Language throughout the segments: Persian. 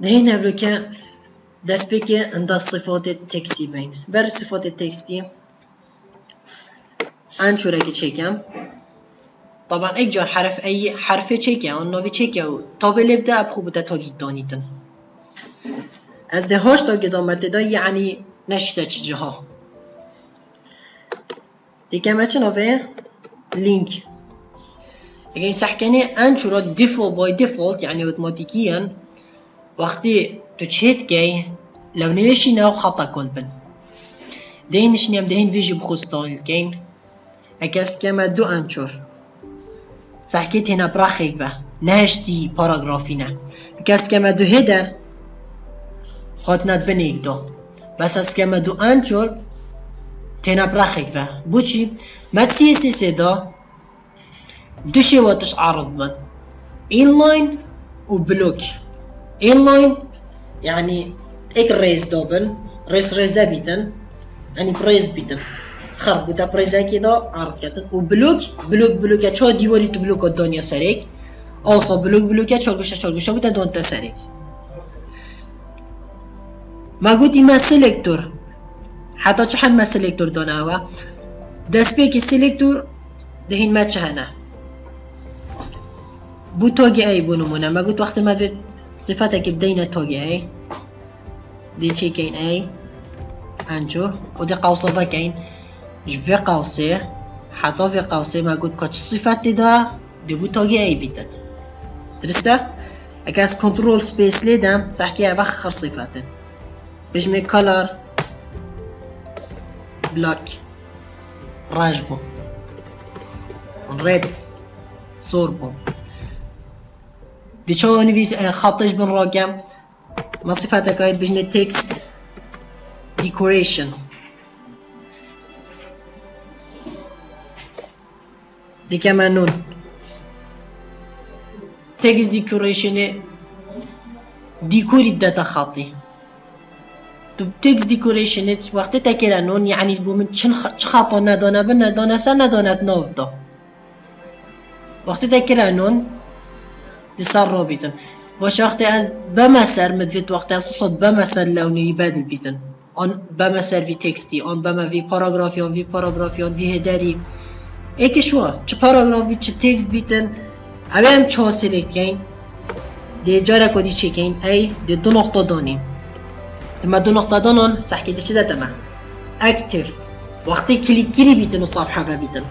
دهين هفلوكا دست بكي عند الصفات التكستي بين بر الصفات التكستي انشو راكي تشيكم طبعا اي جار حرف اي حرف تشيكا ونوفي تشيكا طابع يبدا ابخو بدا تاجي دانيتن از ده هاش تاجي دامت دا يعني نشتا چجها دیگه ما چه نوه لینک دیگه این سحکنه انشو را دیفولت باي دیفولت يعني اوتوماتيكيا وقتی تو چیت گی لو نوشی نو خطا کن بن دهینش نیم دهین ویژی بخوستان الکین اکس بکم دو انچور سحکیت هنا براخیک با نهشتی پاراگرافی نه اکس بکم دو هیدر خواهد ند بنیک دا بس از بکم دو انچور تینا براخیک با بوچی مد سی سی سی دا دو شواتش عرض بن اینلاین و بلوک اینلاین يعني اك ريز دوبن ريزا بيتن يعني بريز بيتن خرب وتا بريزا كده عرض كاتن وبلوك يا شو ديوري تبلوك الدنيا سريك اوصو بلوك يا شو بتا دون تسريك ما قلتي ما سيلكتور حتى شحال ما سيلكتور دوناوا داس بيكي سيلكتور دهين ما تشهنا بو توجي اي بونمونا ما قلت وقت ما صفاتك بدينا توجي اي دي چی کین ای انجور و دی قوسه و کین جوی قوسه حتی في قوسه ما قلت كاتش صفات دا دي بو توجي اي بيتن درسته اكاس كنترول سبيس ليدم سحكي ابخر صفاته بجمي كولر بلاك راجبو ريد صوربو دي شو نفيس خطش بن راقم ما صفاتك هاي بجنة text decoration دي كمان نون text decoration ديكوري الداتا خاطي تو text decoration وقت تكلا نون يعني بو من چن خاطا ندانا بن ندانا سا ندانت نافدا وقت تكلا نون دي صار رابطن باش وقتی از بمسر مدوید وقتی از صد بمسر لونی بدل بیتن آن بمسر وی تکستی آن بم وی پاراگرافیان وی هدری ایک شو چه پاراگراف بیت چه تکست بیتن اوه هم چه سلیکت کن دی جاره کدی چه کن ای دی دو نقطه دانیم تما دو نقطه دانان سحکی دی چه ده تما اکتیف وقتی کلیک کری بیتن و صفحه و بیتن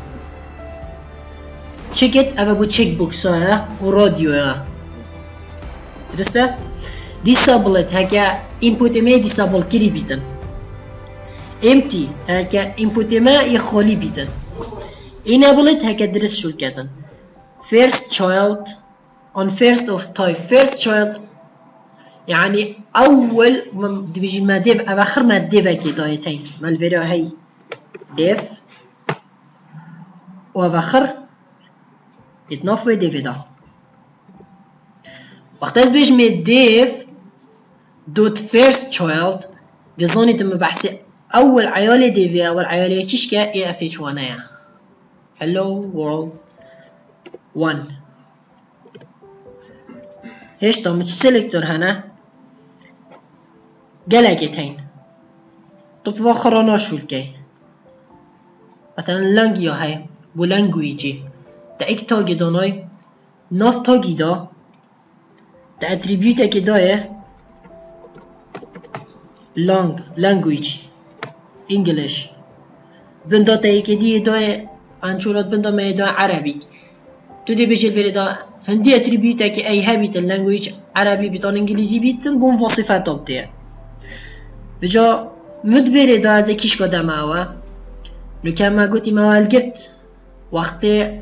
چکت اوه بو چک بوکس ها و رادیو ها درسته؟ disable هكا input ما disable كري بيتن empty هكا input ما يخالي بيتن enable هكا درس شو كاتن first child on first of type first child يعني أول بيجي ما ديف أواخر ما ديف كدايتين ما الفيديو هي ديف وأواخر يتنافى ديف ده وقت از بیش می دیف دوت first child دزونی تم بحثی اول عیال دیوی اول عیال یکیش که ای اف ایچ وانه یا hello world 1 هیچ تا مچ سلکتور هنه گلگه تین طب واخرانا شول که مثلا لنگ یا های بو لنگویجی دا ایک تاگی دانای ناف تاگی دا the attribute که داره language English بندا تایی که دی داره انشورات بندا ما داره عربی تو دی بشه فیلی دا هندی attribute که ای هبیت language عربی بیتان انگلیزی بیتن بون وصفت آبده بجا مدویری دا از اکیش که دمه اوه نکه ما گوتی موال گرد وقتی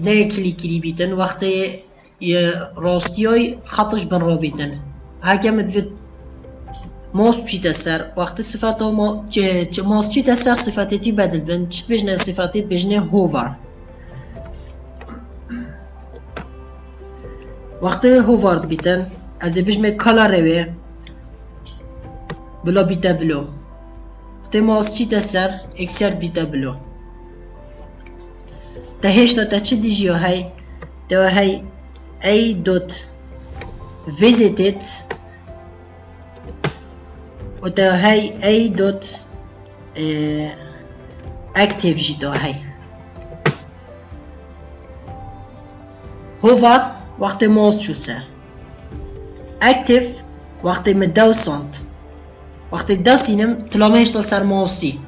نه کلیکی بیتن وقتی راستیای خطش بن رابطن هکه مدوید ماس چی تسر وقت صفت ما ماس چی تسر صفتی بدل بن چت بجنه صفتی بجنه هوور وقت هوورد بیتن از بجمه کلر روی بلا بیتا بلو وقت ماس چی تسر اکسر بیتا بلو تا هشتا تا چه دیجیو های دو های a dot visited وتا هاي اي دوت active جيتو هاي hover وقت موز شو سر active وقت مدوسنت وقت الدوسينم تلاميش تلسر موسي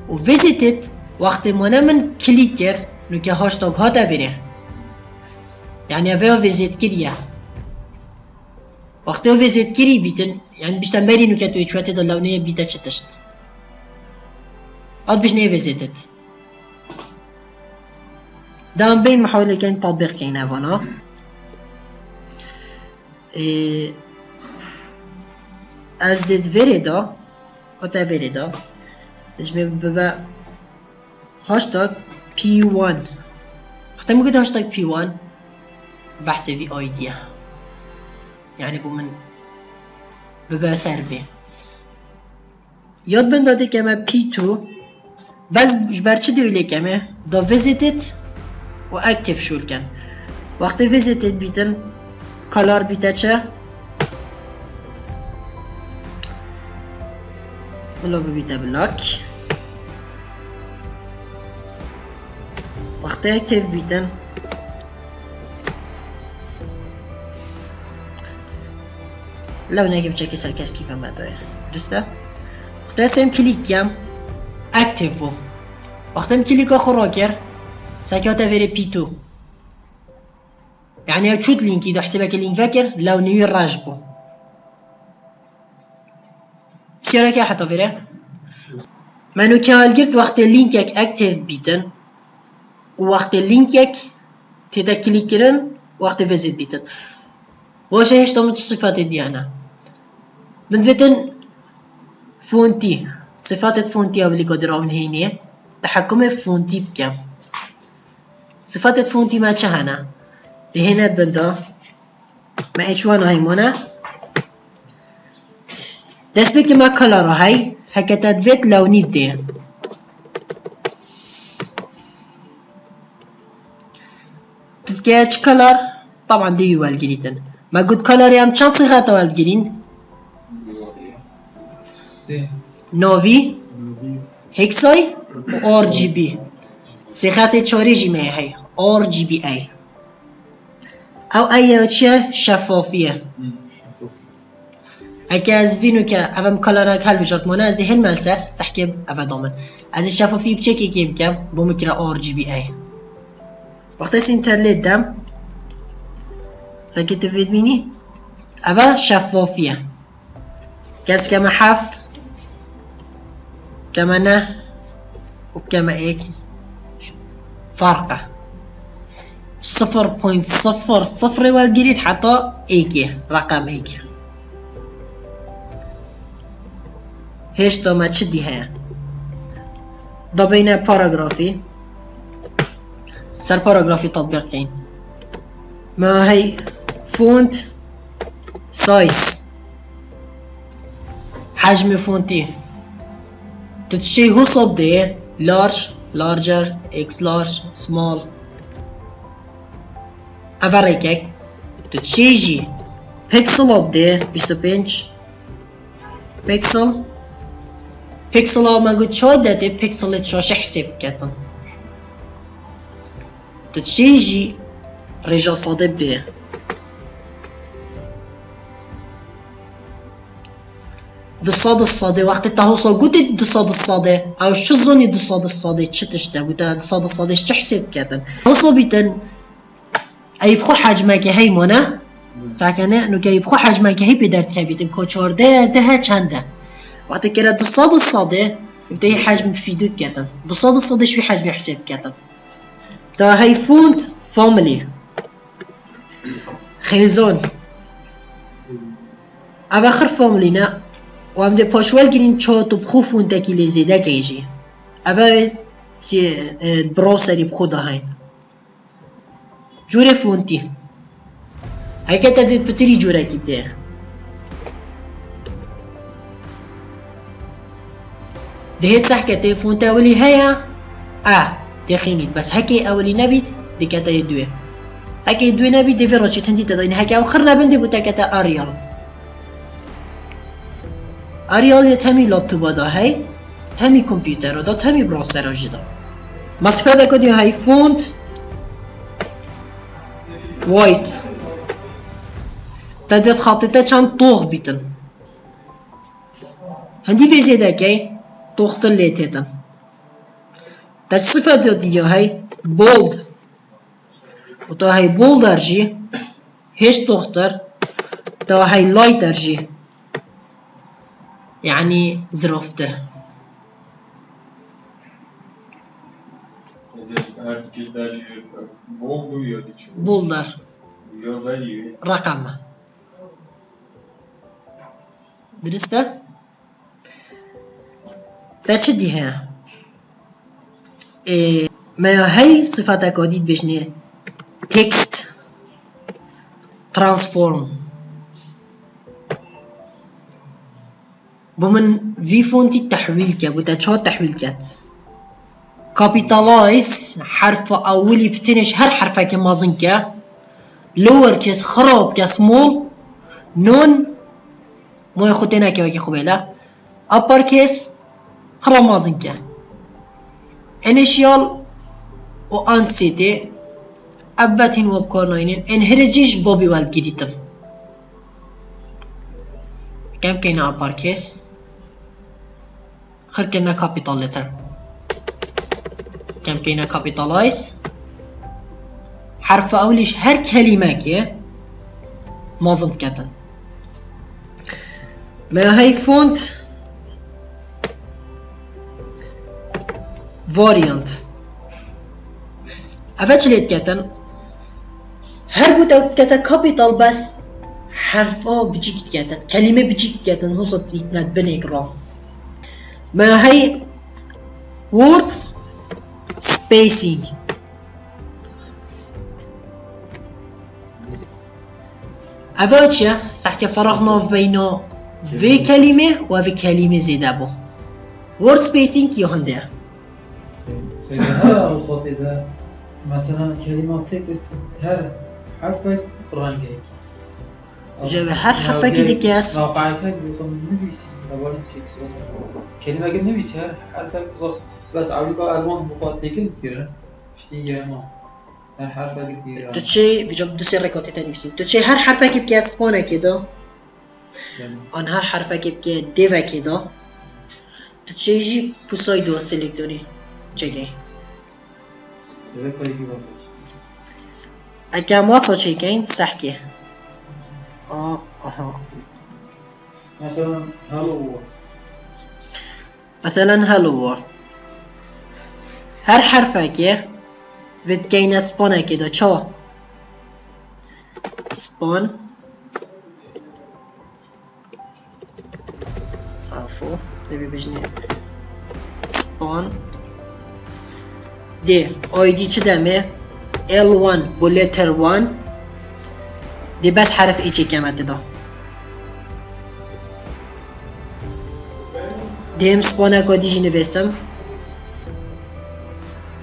و visited وقت منا من كليكر نوكي هاشتاج هاتا بره يعني افيو فيزيت كريا وقت او فيزيت كري بيتن يعني بيشتن بري نوكي توي شواتي دو لونية بيتا چتشت عاد بيش نيه فيزيتد دام بين محاولة كان تطبيق كين افانا از ديت فيريدا هاتا فيريدا اسمه ببا هاشتاج P1 وقت ممكن هاشتاج P1 بحث في ايديا يعني بومن ببا سيرفي ياد بن داده كما P2 بس جبر چه دیویلی کمه دا visited و اکتیف شول کن وقتی visited بیتن کالار بیته چه ملو بیته بلاک وقتی اکتیف بیتن لو نجيب چکی سرکس کیفه مداره درسته؟ وقتی اسم کلیک کم اکتیف بو وقتی کلیک آخر کر ساكاتا فيري P2 يعني تشوت لينكي دو حسابك اللينك فاكر لو نيو راجبو شي راكي حتى فيري مانو كان قلت وقت اللينكك اكتيف بيتن ووقت اللينكك تدا كليكرن وقت فيزيت بيتن واش هيش طمت الصفات دي انا من فتن فونتي صفات فونتي او اللي قدروا من هيني تحكم فونتي بكم صفات فونتي ما چهنا لهنا بندا ما H1 هايمونا دست بك ما كلر هاي هكذا تفيت لوني بده تلقى كلر طبعا دي والجريتن ما قد كلر يام چند صيغات والجرين نوفي هيكساي و RGB صيغات چهاري جيمه هاي RGBA او اي چه شفافیه اگه از وینو که اوام کلارک هل بشارت مانه از هل ملسر سحکه اوه دامن از شفافی بچه که کم کم با مکره RGBA وقتی از اینترنت دم ساکه تفید مینی اوه شفافیه کس بکمه هفت بکمه نه و بکمه ایک فرقه 0.00 والجريد حتى ايكي رقم ايكي هيش تو ما تشدي هيا ضبينا باراغرافي سر باراغرافي تطبيقين ما هي فونت سايز حجم فونتي تتشي هو صوب دي لارج لارجر اكس لارج سمول افريكك تتشيجي بيكسل ابدي 25 بيكسل بيكسل ما قلت شو داتي بيكسل شو حساب كاتن تتشيجي رجع صادق بدي دصاد الصادق وقت التهوصل قلت دصاد الصادق او شو ظني دصاد الصادق شتشتا قلت دصاد الصادق شو حساب كاتن هوصل بيتن اي بخو حجمك هي مونه ساکنه نو که بخو حجمك هي بدرت كبيتن كو 14 ده چنده وقتی که دصاد الصاده يبدا حجم بفيدوت كاتن دصاد الصاده شو حجم حساب كاتن تا هي فونت فاميلي خيزون اواخر فاميلينا وام ده پاشوال گرین چو تو بخو فونت کی لزیده کیجی اوا سي بروسري بخو دهين جوره فونتي هاي كتا ديت بتري جوره كي بده دهيت صح كتا فونت اولي هيا دخينيت بس هكي اولي نبيت دي كتا يدوه هكي دوينا بي ديفي روشي تندي تدين هكي او خرنا بندي بوتاكتا اريال اريال يتهمي لابتوب دا هاي تهمي كمبيوتر دا تهمي براوزر جدا ما استفاده كدي هاي فونت وايت تدت خاطيتا چند طوغ بيتن هندي في زيدا كي طوغتن ليتيتن تاج صفة دي هاي بولد وتا هاي بولدر جي هيش طوغتر تا هاي لايتر جي يعني زروفتر بولدر رقم درسته؟ تاچه دي ها ما هاي صفات كوديد بجنه تكست ترانسفورم بمن في فونتي تحويل كا بوتا چه تحويل كات كابيتالايز حرف اولي بتنش هر حرفه كي مازن كا لور كيس خراب كسمول نون مو يخوتنا كي خوبيلا ابر كيس خراب مازن كا انيشيال و انسيتي اباتين وبكورناينين انهرجيش بوبي والجديتم كم كينا ابر كيس خير كنا كابيتال لتر كم كينا كابيتالايز حرف اوليش هر كلمه كي مازن كاتن ما هاي فونت فاريانت افتش ليت كاتن هر بوتا كاتا كابيتال بس حرفا بجيك كاتن كلمه بجيك كاتن هو صوت يتبني كرا ما هي word spacing أفاتشا سحكي فرغنا بين في كلمة وفي كلمة زيادة بو word spacing يهنده هذا وسط إذا مثلا كلمة تكست هر حرفك برانجي جاب هر حرفك ديكاس واقعك بيكون نبيسي أولا شيء كلمة قد نبيسي هر حرفك بس عاوزك ألوان مفاتيكل كثيرة شتي ما هر حرفك كثيرة تتشي بجاب دوسي ريكوتي تنفسي تتشي هر حرفك بكات سبونا كده آن هر حرفك بكات ديفا كده تتشي يجي بوسايدو سيلكتوري چگه إذا كويس بس اگه ماسا چگه سحکه مثلا هلو مثلا هلو وورد هر حرفه که وید گینت سپانه که دا چا سپان عفو نبی بجنه سپان دی آیدی چه دمه L1 با letter 1 دی بس حرف ایچی کمت دا دی هم سپانه که دیجی نویسم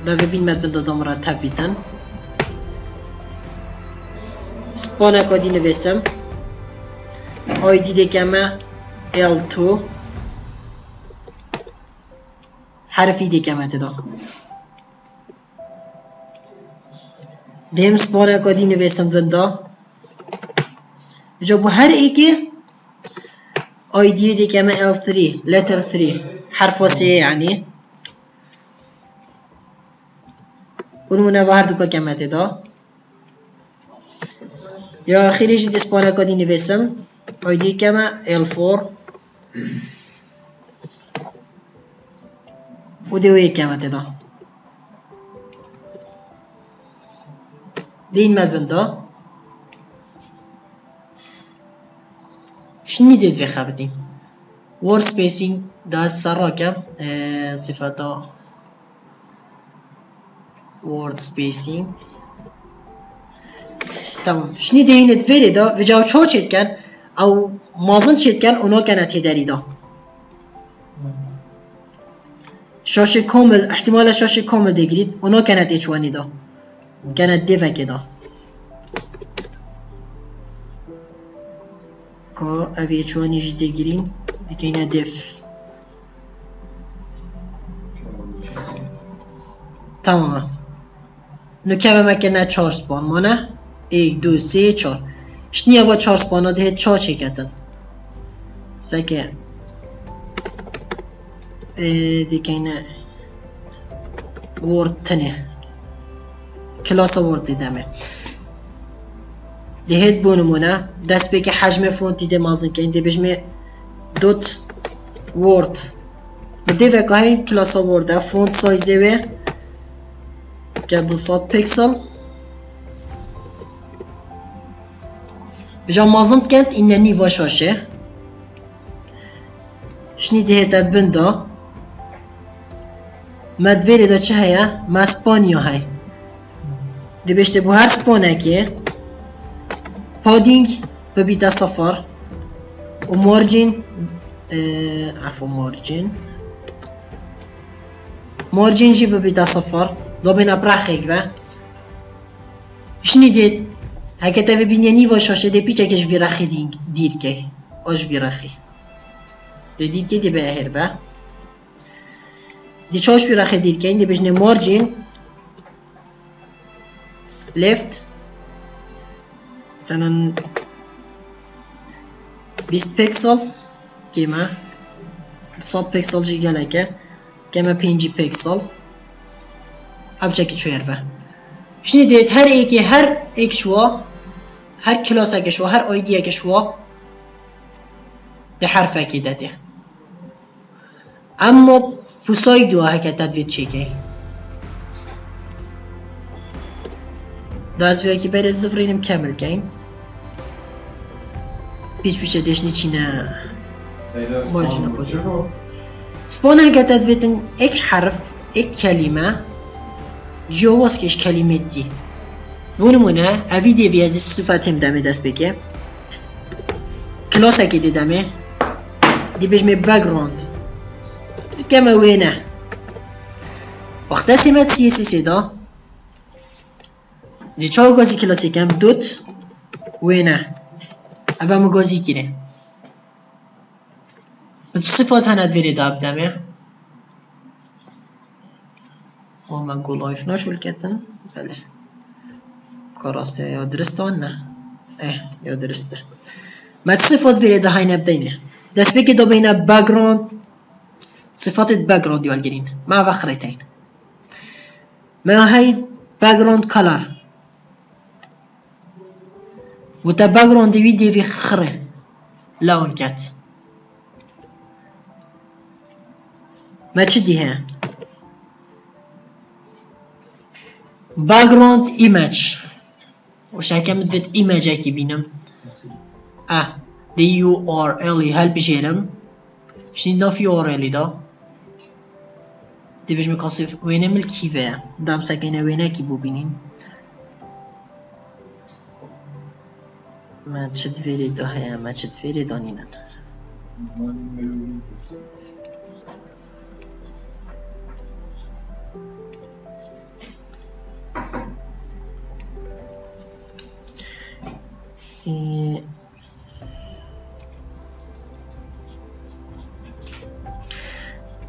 دا ببین مدن دادم را تبیتن سپانه که دی نویسم آیدی دی کمه L2 حرفی دی کمت دا دیم سپانه که دی نویسم دندا جا بو هر ایکی آیدی دی کمه L3 letter 3 حرف سی یعنی اونمونه و هر دو که کمت دا یا آخریش دی سپانه که دی نویسم آیدی کمه L4 و دیوی کمت دا دين مدبندا شنو ديت في خابتين word spacing دا السراكة صفاتا word spacing تمام شنو دهينت فيري دا وجاو چو چيت كان او مازن چيت كان اونا كانت هداري دا شاشة كامل احتمال شاشة كامل ديگريد اونا كانت اچواني دا كانت ديفا كده که اوی چوانی جده گرین بکنه دف تمام نو که مکنه 4 سپان مانه 1 2 3 4 شنیه با 4 سپانا ده 4 چکتن سکه دیکنه وورد تنه کلاس وورد دیدمه دهید بونمونه دست به که حجم فونت دیده مازن که این ده بجمه دوت وورد بده و که های کلاس وورده فونت سایزه و که 200 پیکسل بجا مازن کند این نیوا شاشه شنی دهید داد بنده مدویری دا چه هیا؟ ما سپانیا های دی بشته بو هر سپانه که پادینگ ببیده صفر و مارجین مارجین جی ببیده صفر دو بین ابرخیگ و شنی دید هکه تاوی بینی نیوا شاشه دی پیچه کش ویرخی دیر که آج ویرخی دی دید که دی به اهر و دی چاش ویرخی دیر که این دی بجنه مارجین left مثلا 20 پیکسل کما 100 پیکسل جی گله که کما 5 پیکسل اب چکی چویر شنی دید هر ایک شوا هر کلاس اگه شوا هر آیدی اگه شوا ده حرف اکی داده اما فوسای دو هکه تدوید چی که دارز وی که برید زفرینم کامل کن پیچه دشنی چینه باجنه باشه سپانه هکه تدویدن ایک حرف ایک کلمه جواز کش کلمه دی بونمونه اوی دیوی از صفت هم دمه دست بگه کلاس اکی دیدمه دی بجمه بگراند کمه وینه وقت دست همت CSS دا دی چاو گازی کلاسی کم دوت وینه اوه مگازی گیره صفات هند ویری داب دمه من گو لایف نشول کتن بله کاراسته یا درسته نه یا درسته ما صفات ویری ده های نبدینه دست بگه دو بینه بگراند صفات بگراند دیوال گرین ما وخریتین ما های بگراند کلر و تا بگراند دیوی خره لون کت ما چه دیه background image وش هكمل فيت image اكي بينم دي URL هل بجيرم شنو دا في URL دا دي بيش مقصف وينه ملكيفه دام ساكنه وينه كي بو بينين ما تشد فيري دا هيا ما تشد فيري دانينا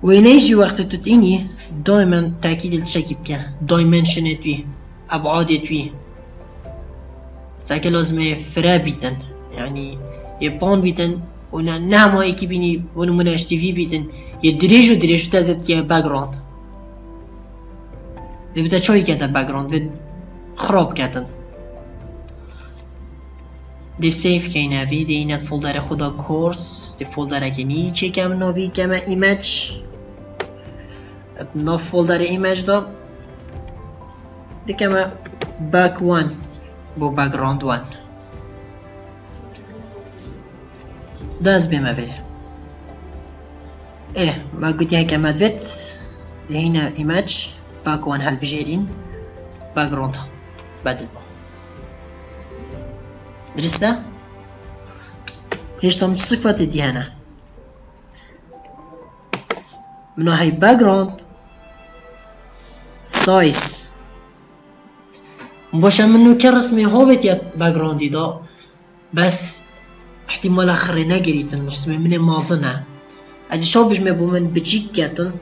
وينيجي وقت تتيني دائما تأكيد الشكل كه دايمنشن توي أبعاد توي ساكن لازم فرا بيتن يعني يبان بيتن ونا نعم هاي كبيني ونمناش تي في بيتن يدريجو تازت كه باكجراوند بيبتا شوي كده باكجراوند خراب كاتن دی سیف که نوی دی اینت فولدر خدا کورس دی فولدر که نی چه کم نوی کم ایمیج نو فولدر ایمیج دا دی کم باک وان بو بکگراند وان داز بیمه بره ما گوتی ها که مدوید دی هینا ایمیج باک وان هل بجیرین بکگراند ها بدل با درسته؟ هیچ صفت دیانه منو های بکگراند سایز باشه منو که رسمی هاویت یا بکگراندی دا بس احتمال آخر نگریتن رسم من مازنه از شو بجمه بو من بچیک کتن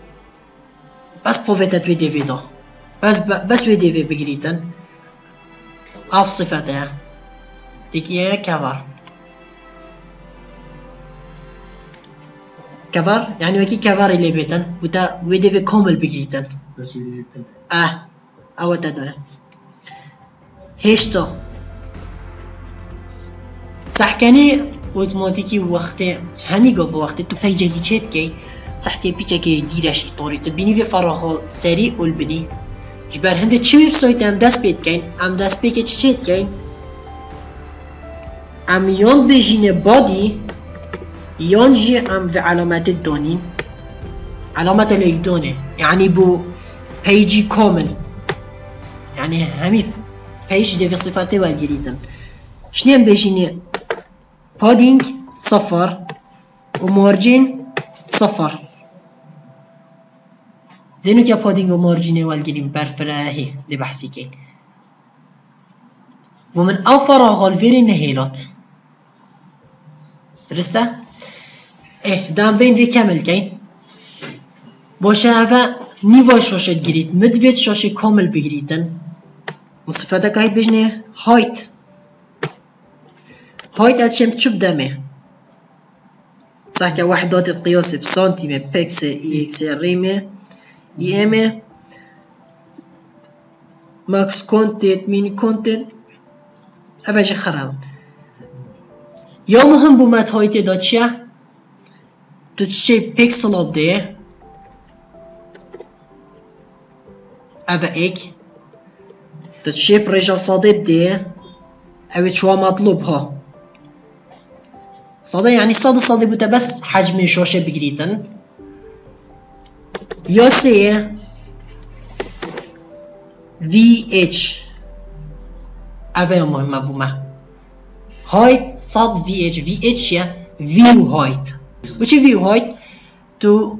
بس پوفیتت وی دیوی دا بس وی دیوی بگریتن اف صفته دیگه کور كفر يعني وكي كفر اللي بيتن وتا ويدي في كامل بجيتن بس ویدیو بتن او تدا هشتا سحكني اوتوماتيكي وقت همي قف وقت تو بيجي تشيت كي صحتي بيجي كي ديرش طوري تبيني في فراغ سريع والبني جبر هند تشي ويب سايت ام داس بيت كاين ام داس بيك تشيت كاين ام يون بيجيني بادي يونجي ام في علامات الدونين علامات الإيدونة يعني بو بيجي كامل يعني همي بيج دي في صفاته والجريدن شنو بيجيني بادينج صفر ومارجين صفر دينو كيا بادينج ومارجين والجرين برفراهي دي بحثي كين ومن او فراغ الفيري نهيلات درسته؟ دام بين في كامل كين باشه هوا نیوا شاشه گیرید مدوید شاشه کامل بگیریدن مصفاده که هایت بجنه هایت از شم چوب دمه صح که وحدات قياس بسانتيمه بيكس اكس ريمه ام ماكس كونتنت ميني كونتنت اباجي خراب یا مهم بومت هایت دا چیه تو چه پیکسل آب ده اوه ایک تو چه پرجا صاده بده اوه شو مطلوب ها صاده يعني صاده بوده بس حجم شاشه بگیریدن یا سه VH اوه مهمه بومه هایت صاد VH یا view height وچه view height تو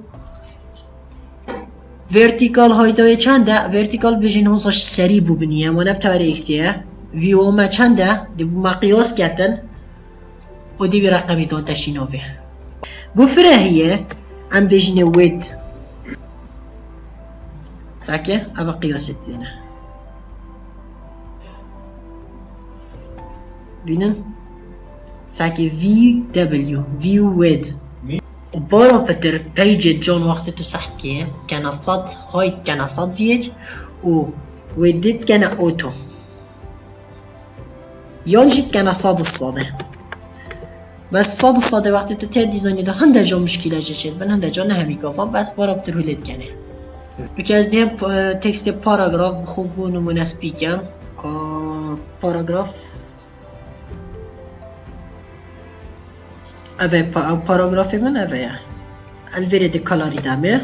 vertical height های چنده vertical بجین هنساش سری بو بنیه ما نبتر ایکسیه view ما چنده دی بو مقیاس کردن و دی بی رقمی دان تشیناوه بو فرهیه ام بجینه وید ساکه اما قیاست دینه بینن ساكي VW view with بارا بتر بيج جون وقت تو سحكي كان صد هاي كان صد فيج و وديت كان اوتو يونجيت كان صاد الصادة بس صاد الصادة وقت تو تي ديزايني ده هنده جا مشكلة جشت بن هنده جا نهمي كافا بس بارا بتر هلت كانه بكاز ديهم تكست باراگراف خوب و نمونسبی کم که باراگراف اوه باراگراف من اوه الویره دی کلاری دامه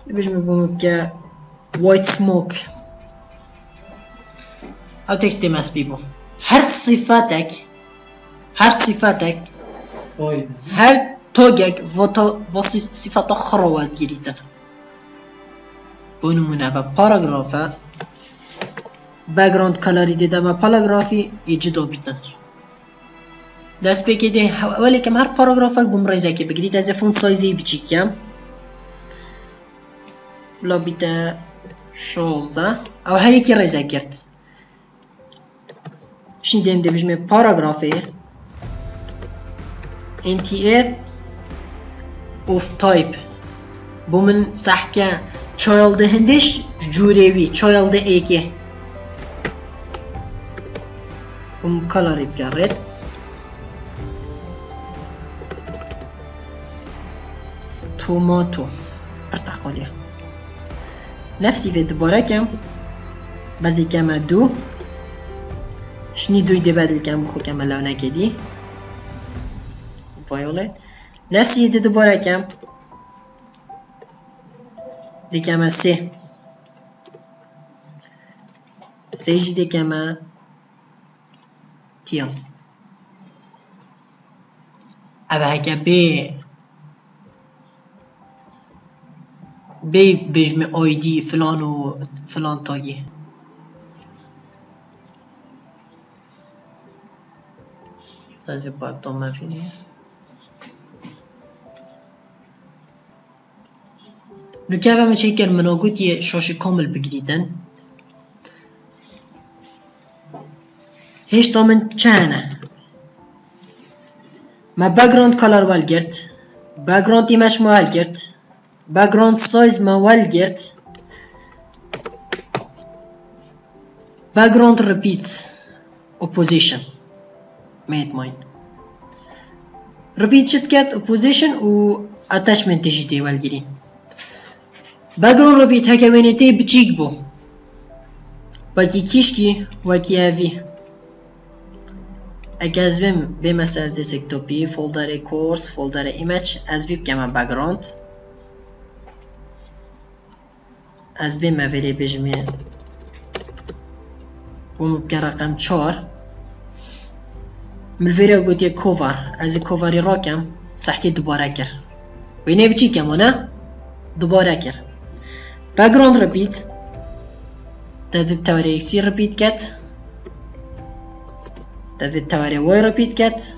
بجمع بومم که white smoke او تکست مسبی بو هر صفاتك هر توجك واسي صفات خروات جريدن بونمونه و باراگرافه background کلاری دیدم و باراگرافی جدا بیتن دست بگیده ولی کم هر پاراگرافک بمرزه که بگیرید از فونت سایزی بچیکم بلا بیته 16 او هر یکی رزه کرد شنیدیم ده بجمه پاراگرافی NTF of type bu min sahke child hindish jurevi child eke color red tomato برتقالية نفسي في دوباره كم بزي كما دو شني دوي دي بدل كم بخو كما لونه كدي violet نفسي دي دوباره كم دي كما سي سيجي دي كما تيل أبا هكا بي بجمع اي دي فلان و فلان تاگي هذا بعد ما فيني نكابة من شيء كان منوجود شاشة كامل بجديدا هيش طمن كأنه ما background color والجرت background image ما والجرت background size ما والجرت background repeats opposition made mine repeat شت كات opposition و attachment تجدي والجرين background repeat هكا وينتي بتشيك بو باقي كيشكي واكي افي اگه به مثلا دسکتوپی فولدر کورس فولدر ایمیج از ویب کما بک‌گراند از به موری بجمی و ممکن رقم 4 ملویره گوتی کوور از کووری را کم سحکی دوباره کر و اینه بچی کم نه دوباره کر بک‌گراند رپیت تدوب توری اکسی رپیت کت تدوی تواری وای رپیت کت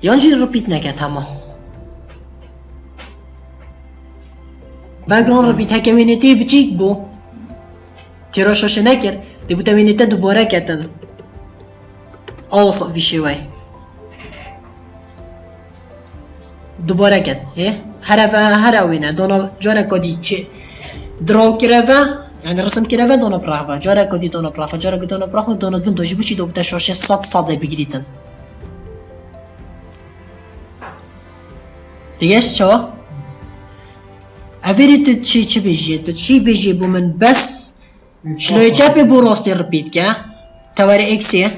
یانجی رپیت نکت همه بک‌گراند رپیت هکوینتی بچیک بو تیراشاشه نکر دی بوتا وینیتا دوباره کتن آوصا ویشه وای دوباره کت هر اوینه دانا جاره کدی چه دراو کرده يعني رسم كده دونا برافا جارا كودي دونا برافا جارا كودي دونا برافا دونا دون دوجي بوشي دو بتا شوشه صد بگیریتن دیگهش چا؟ اویری چی بجیه تو چی بجیه بو من بس شلوی چپی بو راستی رپیت که تواری اکسیه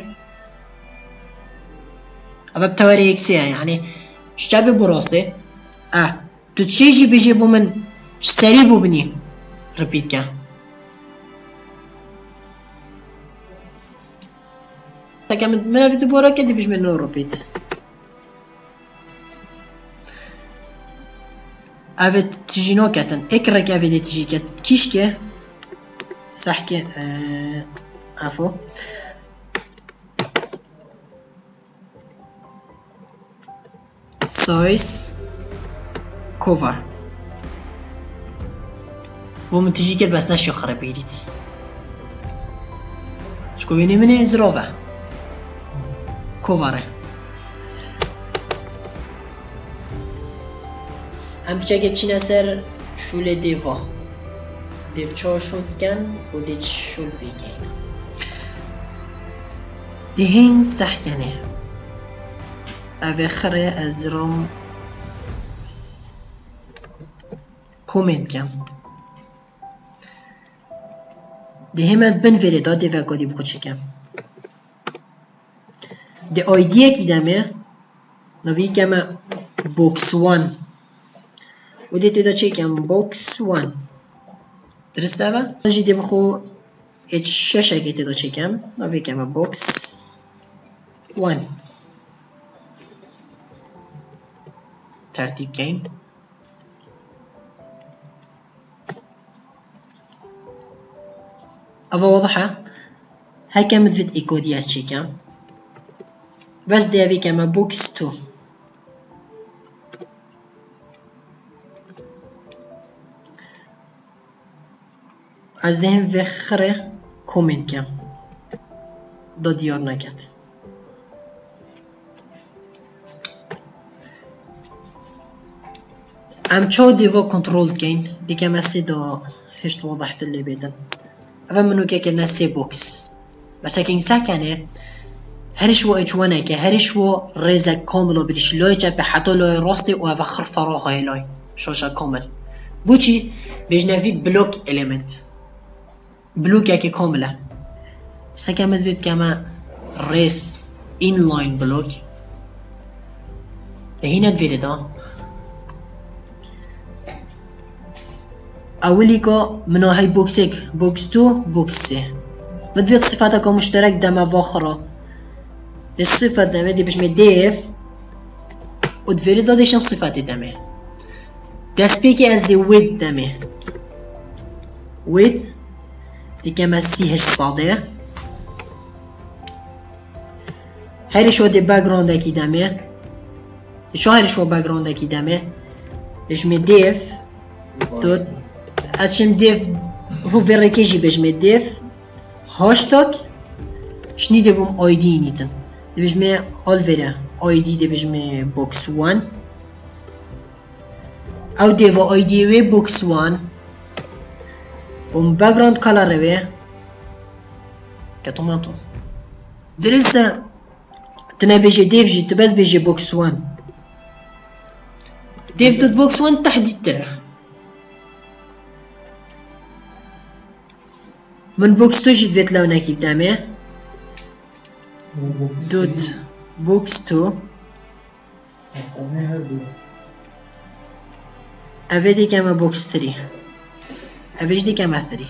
اوه تواری اکسیه يعني شچپی بو راستی تو چی جی بجیه بو من سری بو بنی رپیت که تكمل من في دبورة كده بيش منه ربيت أفيد تجينو كاتن إكرك أفيد تجي كات كيشكي سحكي عفو سايز كوفر ومن تجي كات بس نشي خربيريت شكو بيني مني زروفه کوواره هم بچه بچینه سر شول دیوا دیو چا شول کن و دیچ شول بیگین دهین سحکنه اوه خره از رام کومنت کم دهیمت بن وریدا دیوه کدی بخود چکم the idea کی دمه نوی کم box 1 و دیتی دا چه کم box 1 درسته با؟ نجی دی بخو h6 اگه تی دا چه کم نوی کم box 1 ترتیب کن اوه واضحه هکم مدفت ایکودی از چه کم بس دي ابي كما بوكس 2 از دهن وخره کومنت کم دا دیار نکد ام چو دیوا کنترول کن دیگه مسی دا هشت واضحت اللي بيدن اول منو که نسی بوكس بس اكين ساكنه هرش و اجوانه که هرش و ریزه کامل و بریش لای جبه حتی لای راستی و وخر فراغ لای شاشه کامل بوچی بجنوی بلوک الیمنت بلوک یکی کامله بس که مدوید که ما ریس اینلاین بلوک هینا دویره دا اولی که منو های بوکس 1 بوکس 2 بوکس 3 مدوید صفاتا که مشترک دم واخره الصفة دمه دي باش ديف ودفيري دا ديشم صفات دمه دسبيكي از دي with دمه with دي كما سيهش صادق هرش ودي باكجراوند اكي دامه شو هرش و باكجراوند اكي دامه بجمي ديف دوت اتشم ديف هو فيريكيجي بجمي ديف هاشتاج شني دي بوم اي دي نيتن دي بجمي هالفيرا اي دي بجمي بوكس 1 او ديفو اي دي وي بوكس 1 بوم باكجراوند كولر وي كتوماتو درسته تنا بيجي ديف جي بس بيجي بوكس 1 ديف دوت بوكس 1 تحديد ترى من بوكس 2 جيت بيت لونه كيف دامه دوت بوكس 2 افيدي كما بوكس 3 افيج دي كما 3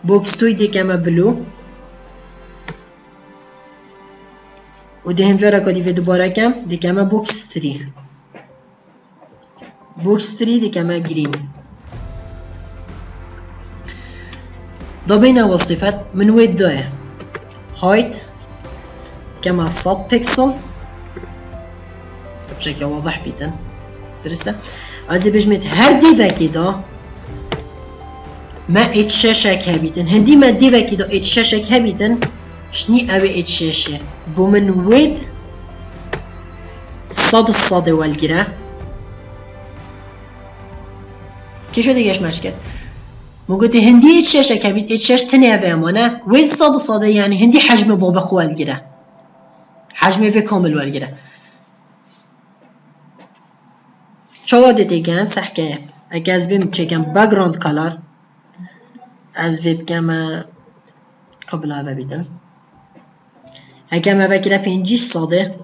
بوكس 2 دي كما بلو ودي هم جارا كودي في دوباره كم دي كما بوكس 3 بوكس 3 دي كما جرين ضبين اول صفات من ويد ده هايت كما 100 بيكسل بشكل واضح بيتن درسته از بجمت هر ديفا كده ما اتشاشك هبيتن هندي ما ديفا كده اتشاشك هبيتن شني اوي اتشاشه بو من ويد صاد والجرا كيف ديگه مشكل موجود هندي اتشاشه كبيت اتشاش تنيا بامانه ويد صاد يعني هندي حجم بابا خو والجرا حجم في كامل والجرا شو دیگه صحکه اگه از بیم چکم باکگراند کالر از ویب کم قبل اوه بیدم اگه ما وکره 5 ساده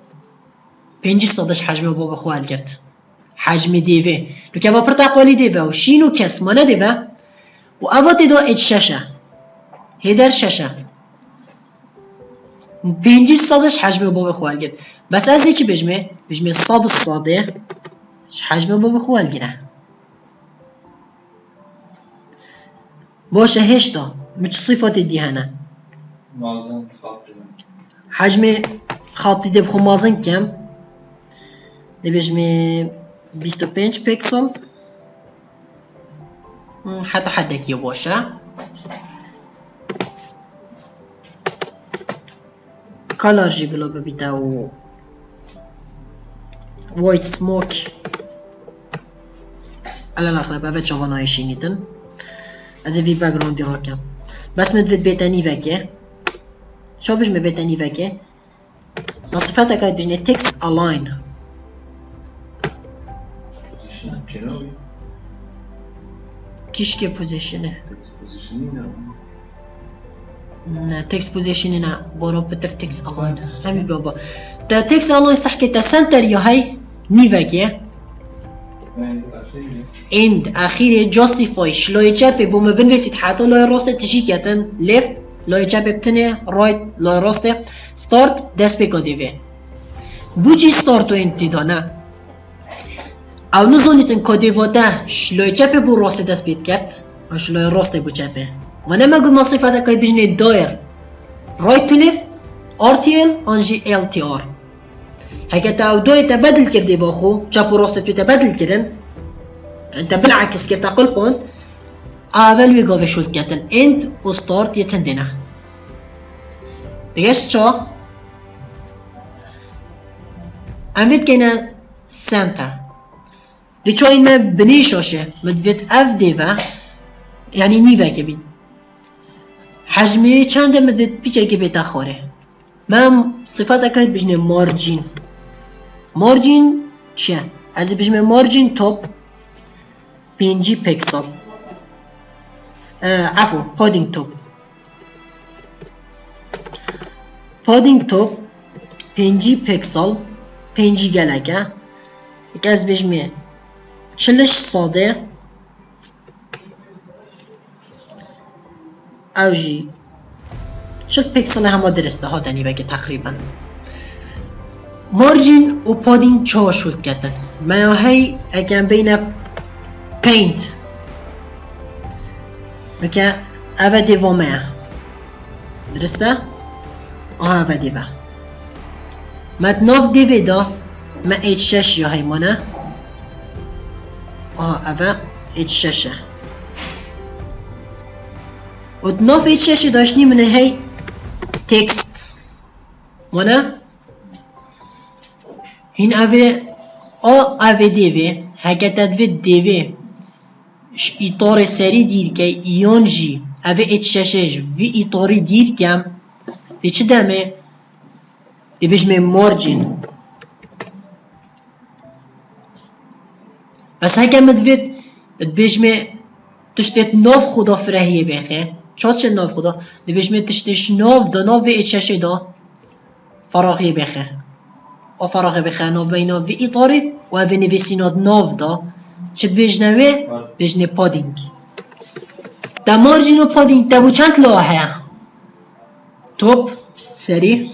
5 سادش حجم بابا خوال کرد حجم دیوه لو که واپر تقوالی دیوه و شینو کس مانه دیوه و اواتی دا اچ ششه هیدر ششه 5 سادش حجم بابا خوال کرد بس از چی بجمه صاد ساده حجم بابا خوال گیره باشه هشتا مچ صفات دیهنه مازن خاطی حجم خاطی دب خو مازن کم دبجمه 25 پیکسل حتی حدکی باشه کالر جی بلا ببیده و وايت سموك على الاغلب هذا جوانا يشينيتن هذا في باك جراوند راكم بس مدفت بيتاني فاكي شو بيج بيتاني فاكي صفاتك هاي بيجني تكست الاين كيش كي بوزيشنه نا تكست بوزيشننا بورو بتر تكست الاين همي بابا تا تكست الاين صح كي سنتر يا هاي نيفاكي اند اخيري جاستيفاي شلوي چاپه بوم بنویسید حتی لای راست تشی کتن لفت لای چاپه بتنه رایت لای راست ستارت دست بکا دیوه بوچی ستارت و انتدا نه او نزانیتن کادیواته شلوی چاپه بو راست دست بید کت و شلوی راست بو چاپه و نمگو ما صفته که بجنه دایر رایت تو لفت RTL انجی LTR هكا تاو دوي تبدل كردي باخو چاپو راست تو تبدل كرن انت بالعكس كرتا قل بوند اول وي قاوه شولت كتن اند و ستارت يتندنا ديگش چا اموید كينا سنتر دي چا اينا بنيشاشه مدويت اف ديوه يعني نيوه كبين حجمي چنده مدويت بيچه که بيتا خوره من صفاتا كهت بجنه مارجين مارجين چه؟ از بجمه مارجين توب 5 پیکسل عفو پادینگ توب 5 پیکسل 5 گلکه یک از بجمه چلش ساده اوجی چل پیکسل همه درسته ها دنی بگه تقریبا مارجین و پادینگ چه شد کتن مایاهی اگه بین paint مكا أبدي وما درسته؟ أها أبدي با مت ناف دیوی دا ما H6 یا هیمانه اوه H6 و ناف H6 داشتنی منه هی تکست مانه هین اوه دیوی هکتت وی دیوی ایطار سری دیر که ایان جی اوه H6 وی ایطاری دیر کم دی چه دمه دی بجمه مارجین بس هکه مدوید بجمه تشتت ناف خدا فرهیه بخه چات شد ناف خدا دی بجمه تشتش ناف دا ناف وی H6 دا فراغی بخه و فراغی بخه ناف بینا وی ایطاری و اوه نویسینات ناف دا چه بجنوه بجنه پادینگ دا مارجین و پادینگ دا بو چند لاحه توپ سری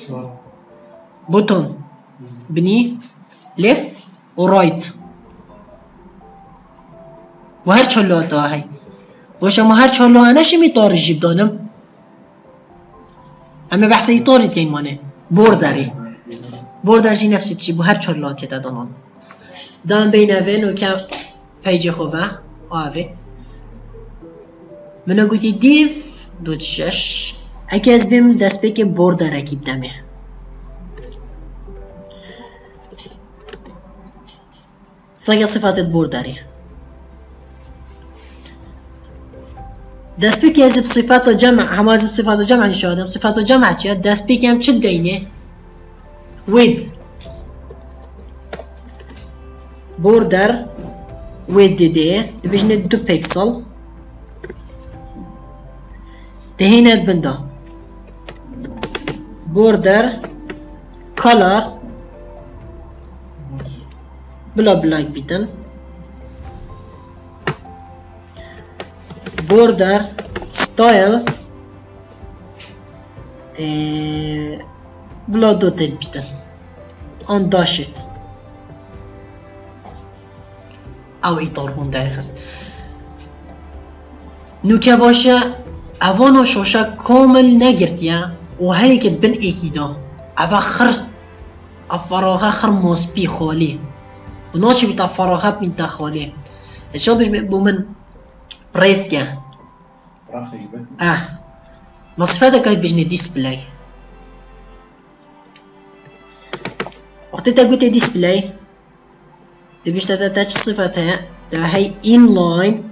بوتون بنی لفت و رایت و هر چهار تا هی باشه ما هر چهار نشی میطار جیب دانم اما بحث ایطاری که ایمانه بردر جی نفسی چی بو هر چهار لاته دادانم دام بینه و که پیج خوبه آوه منو گوتی دیو دوت شش اگه از بیم دست به که بردر رکیب دمه ساگه صفاتت برداری دست به که از صفات جمع همه از صفات جمع نشادم صفات جمع چیه دست به که هم چه دینه وید بردر وید دیده بجنه 2 پیکسل دهینت بنده بوردر color بلا بلاک بیتن border style بلا دوتت بیتن آن داشت او ایطار بون داری خست نوکه باشه اوانو شوشه کامل نگرتیا و هری که بن ایکی دا اوه خر افراغه خر ماسپی خالی و ناچه بیتا فراغه بیتا خالی اشار بجمع بو من پریس که نصفه که بجنه دیسپلی وقتی تا گوته دیسپلی دی بیشتر تا چه صفت ها دا هی اینلاین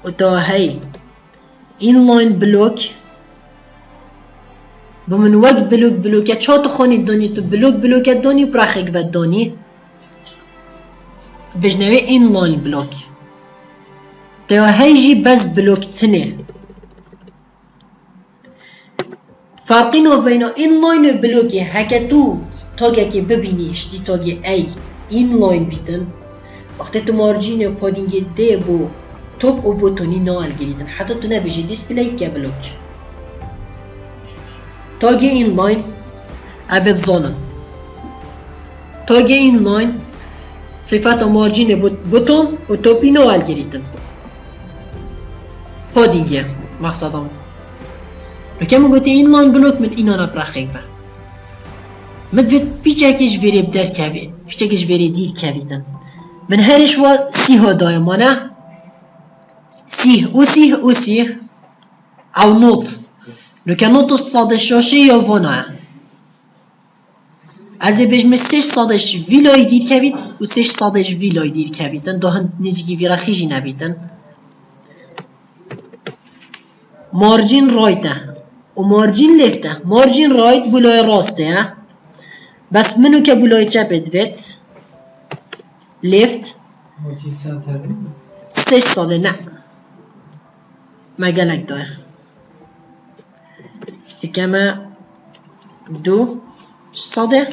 و دا هی اینلاین بلوک بمن وقت بلوک چه تو خانی دانی تو بلوک دانی پرخک و دانی بجنوی اینلاین بلوک تا هیجی بس بلوک تنه فرقی نو بین اینلاین و بلوکی هکه تو تاگه که ببینی اشتی تاگه ای اینلاین بیتن وقتی تو مارجین پادینگ ده بو توپ و بوتونی نال گریدن حتی تو نبیجی دیسپلی که بلوک تاگه اینلاین اوه بزانن تاگه اینلاین صفت مارجین بوتون و توپی نال گریدن پادینگه مقصدم لکه گوتی اینلاین بلوک من اینا نبرخیم و مدوید پیچکش ویری بدر کوی پیچکش ویری دیر کویدن من هرش و سیه دایمانه سیه او نوت لکه نوت صاده شاشه یا وانه از بجمه 6 صادش ویلای دیر کوید و 6 صادش ویلای دیر کویدن دهن نزدیکی ویرا خیجی نبیدن مارجین رایته و مارجین لفته مارجین رایت بلای راسته بس منو که بلای چپت بید لفت 6 صاده نه مگلک داره اکمه 2 صاده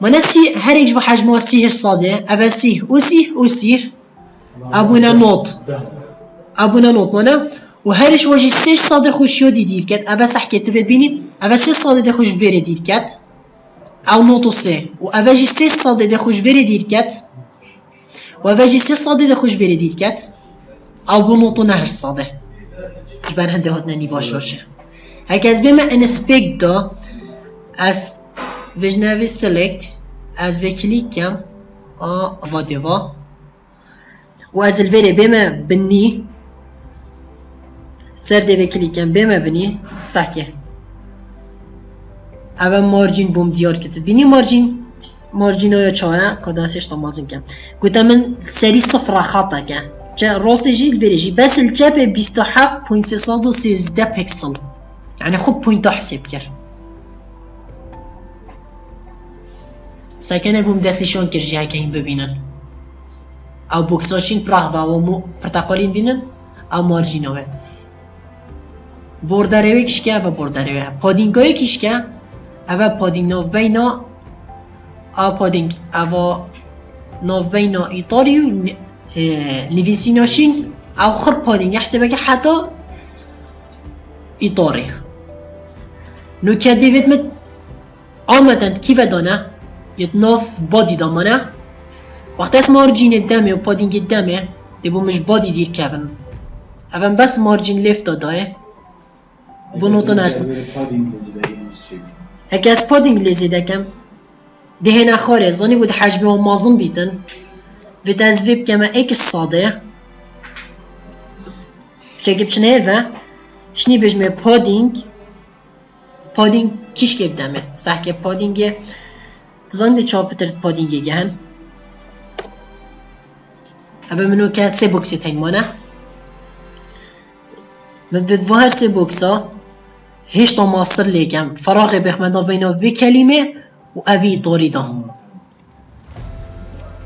منه هر ایک و حجمه 3 صاده اول 3 و 3 ابونا نوت منه و هرش واجی 6 صاده خوش یادی دیر کت اول سحکت تفید بینی اول 3 صاده ده خوش بره دیر کت او نوتو 3 و اول جی 6 صاده ده خوش بره دیر کت و اول جی 3 صاده ده خوش بره دیر کت او بو نوتو 9 صاده جبر هنده هات ننی باش باشه هكا از بما انسبكت دا از وجنوی سلكت از في كليك كم فاديفا و از الفيري بما بني سر دي في كليك كم بما بني صحكي اول مارجين بوم ديار كتت بيني مارجين يا چايا كداسيش تمازين كم قلت من سري صفر خطا كم جا راست جي الفيري جي بس الجاب 27.613 بكسل يعني خب بوينت حسب كر ساكنه بوم دستشون كرجي هكاين ببينن او بوكساشين براغ و مو برتقالين بينن او مارجينوه بوردروي كشكا و بوردروي پادينگوي كشكا اوا پادينگ ناف بينا او پادينگ اوا ناف بينا ايطاليو نيفيسيناشين او خر پادينگ يحتبك حتى ايطالي نو كديفيد مت عامة كيف دانا يتناف بادي دامانه وقت اس مارجين الدمه و پادينگ الدمه دبو مش بادي دير كفن اون بس مارجين ليفت داده بنوتو نرسن هكا از پادينگ لزيده كم دهنا خارج زاني بود حجمه و مازن بيتن ويت از ويب كما اكس صاده بشكل بشنه و شني بجمه پادينگ كيش كيب دمه صح که پادينگ زاني چاپتر پادينگ گهن اول منو که سه بوکسی تنگ مانه و هر سه بوکسا هیچ تا ماستر لیکم فراغ بخمدان بینا وی کلمه و اوی طوری دا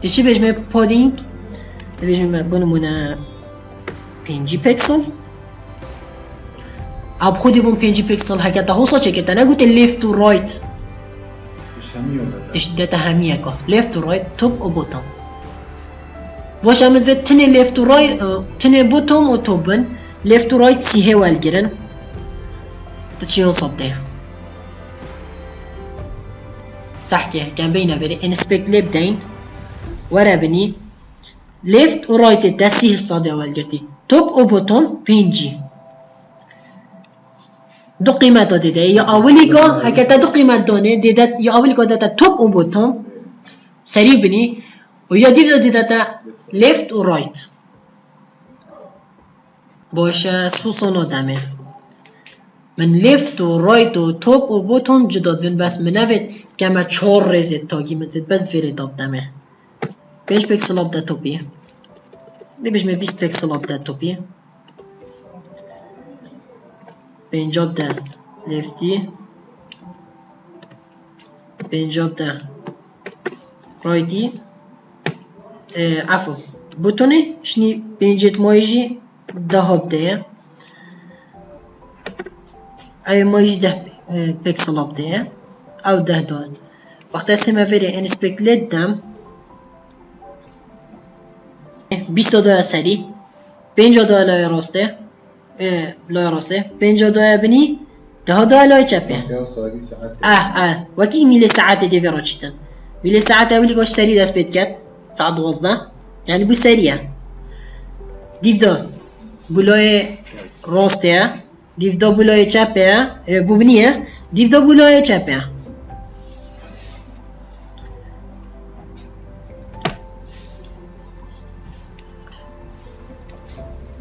دی چی بجمه پادینگ دی بجمه بنمونه 5 پیکسل اب خودی بون 5 پیکسل هکه تا حوصا چه کتا نگوته لیفت و رایت دیش دیتا همیه که لیفت و رایت توب و بوتام باش امد في تني ليفت و رايت تني بوتوم و توبن ليفت و رايت سيهي والجرن تشيون صبته صحكي كان بينا بري انسبكت لبدين ورا بني ليفت و رايت تسيه الصادة والجرتي توب و بوتوم بينجي دو قيمات داده يا اولي كا هكذا دو قيمات دانه داده يا اولي كا داده توب و بوتوم سري بني و یا دیو داده left و right باشه سوسون آدمه من left و right و top و bottom جدا دون بس منوید که ما 4 رزت تاگی مدید بس دویره داب دمه 5 پیکسل آب ده توپیه دی بجمه 20 پیکسل آب ده توپیه 5 آب ده lefty 5 آب ده righty عفوا بوتوني شني بينجت مايجي دهب ده اي مايجي ده بيكسل اب ده او ده دون وقت اسمه فري انسبكت لدم 20 دو سري 50 دو لای راسته لای راسته 50 دو بني ده دو لای چپه وكي ميلي ساعات دي فيراتشتن ميلي ساعات اولي قاش سري دست بيت كات ساعة 12 يعني بو سريع ديف دا بولاي راسته ديف دا بولاي چپه بو بنيه ديف دا بولاي چپه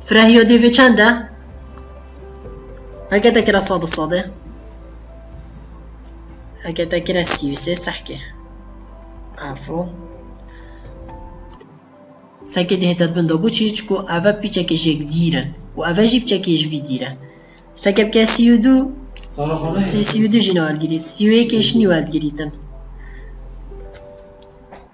فرهيو ديفي چنده هكذا كرا صاده هكذا كرا 33 صحكي عفو ساكت هتات بندا بو چيچكو اوه پیچه جيك ديرن و اوه جي پیچه جوي ديرن ساكت بكا 32 32 جينا والگريت 31 كيشني والگريتن